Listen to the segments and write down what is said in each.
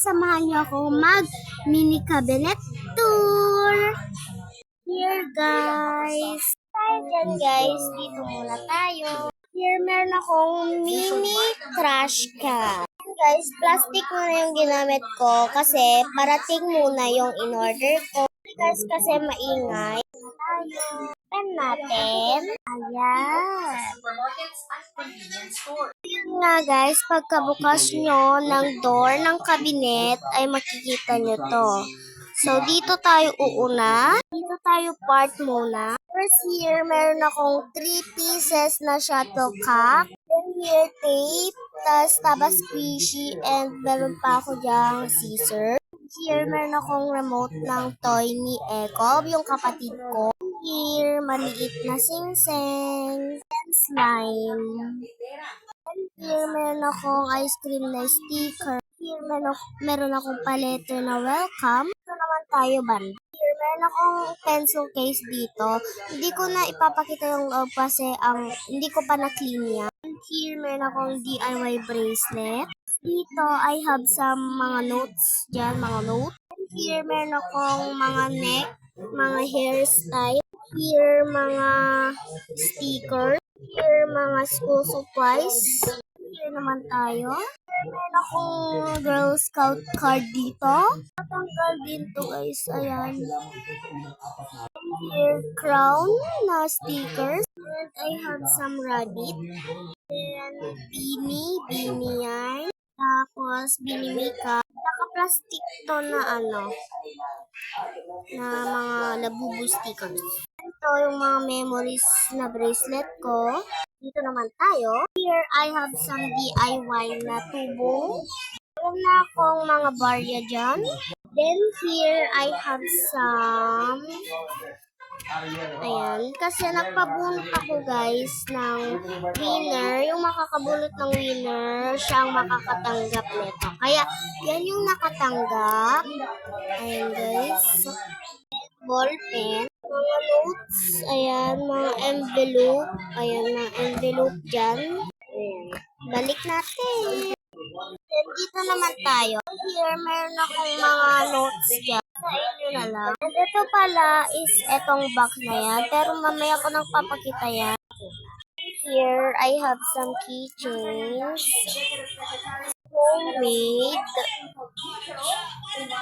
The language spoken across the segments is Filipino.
samahan niyo ako mag-mini cabinet tour. Here guys. Tayo dyan guys, dito muna tayo. Here meron akong mini trash can. Guys, plastic muna yung ginamit ko kasi parating muna yung in-order ko. Guys, kasi maingay. Pen natin. Ayan. Yun nga guys, pagkabukas nyo ng door ng cabinet ay makikita nyo to. So, dito tayo uuna. Dito tayo part muna. First here, meron akong 3 pieces na shuttlecock. Then here, tape. Tas tabas squishy. And meron pa ako dyang scissors. Here, meron akong remote ng toy ni Echo, yung kapatid ko. Here, maliit na singseng. And slime. And here, meron akong ice cream na sticker. Here, meron akong paletter na welcome. Ito naman tayo banda. Here, meron akong pencil case dito. Hindi ko na ipapakita yung kasi hindi ko pa na-clean yan. And here, meron akong DIY bracelet. Dito, I have some mga notes dyan, mga notes. And here, meron akong mga neck, mga hairstyle. Here, mga stickers. Here, mga school supplies. Here naman tayo. Meron akong Girl Scout card dito. Matanggal din to guys. Ayan. Here, crown na stickers. And I have some rabbit. And beanie yan. Tapos, beanie makeup. Naka-plastic to na na mga labubu stickers. Ito yung mga memories na bracelet ko. Dito naman tayo. Here, I have some DIY na tubo. Meron na akong mga barya dyan. Then here, I have some... Ayan. Kasi nagpabunot ako guys ng winner. Yung makakabunot ng winner, siya ang makakatanggap nito. Kaya, yan yung nakatanggap. Ayan guys. Ballpen. Mga notes. Ayan. Mga envelope. Ayan. Mga envelope dyan. Ayan. Balik natin. Then, dito naman tayo. Here, meron akong mga notes dyan. Sa inyo na lang. And ito pala is etong box na yan. Pero mamaya ko nang papakita yan. Here, I have some keychains. Homemade.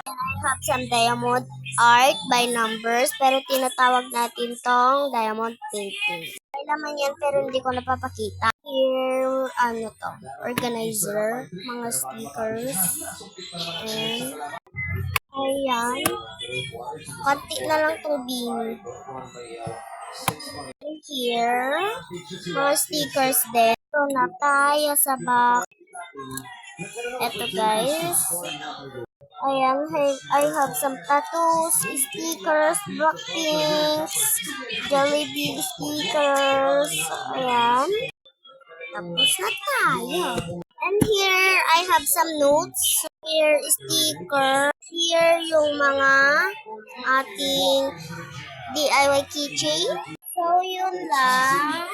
I have some diamond art by numbers. Pero tinatawag natin tong diamond painting. May laman yan pero hindi ko napapakita. Here, organizer. Mga stickers. And ayan. Konti na lang itong beanie. And here, mga stickers din. Ito na tayo sa box. Ito guys. Ayan, I have some tattoos, stickers, Blackpinks, Jollibee stickers. Ayan. Tapos na tayo. And here, I have some notes. Here, sticker. Here, yung mga ating DIY keychain. So, yun lang.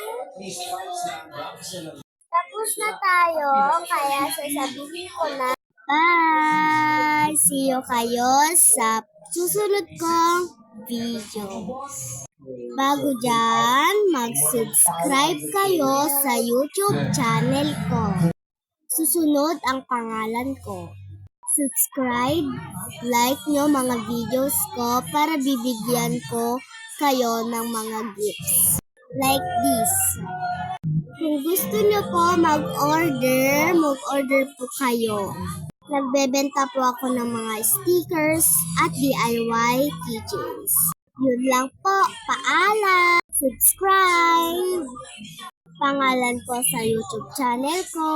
Tapos na tayo. Kaya sasabihin ko na. Bye! See you kayo sa susunod kong video. Bago dyan, mag-subscribe kayo sa YouTube channel ko. Susunod ang pangalan ko. Subscribe, like nyo mga videos ko para bibigyan ko kayo ng mga gifts. Like this. Kung gusto nyo po mag-order po kayo. Nagbebenta po ako ng mga stickers at DIY keychains. Yun lang po. Paalam! Subscribe! Pangalan ko sa YouTube channel ko.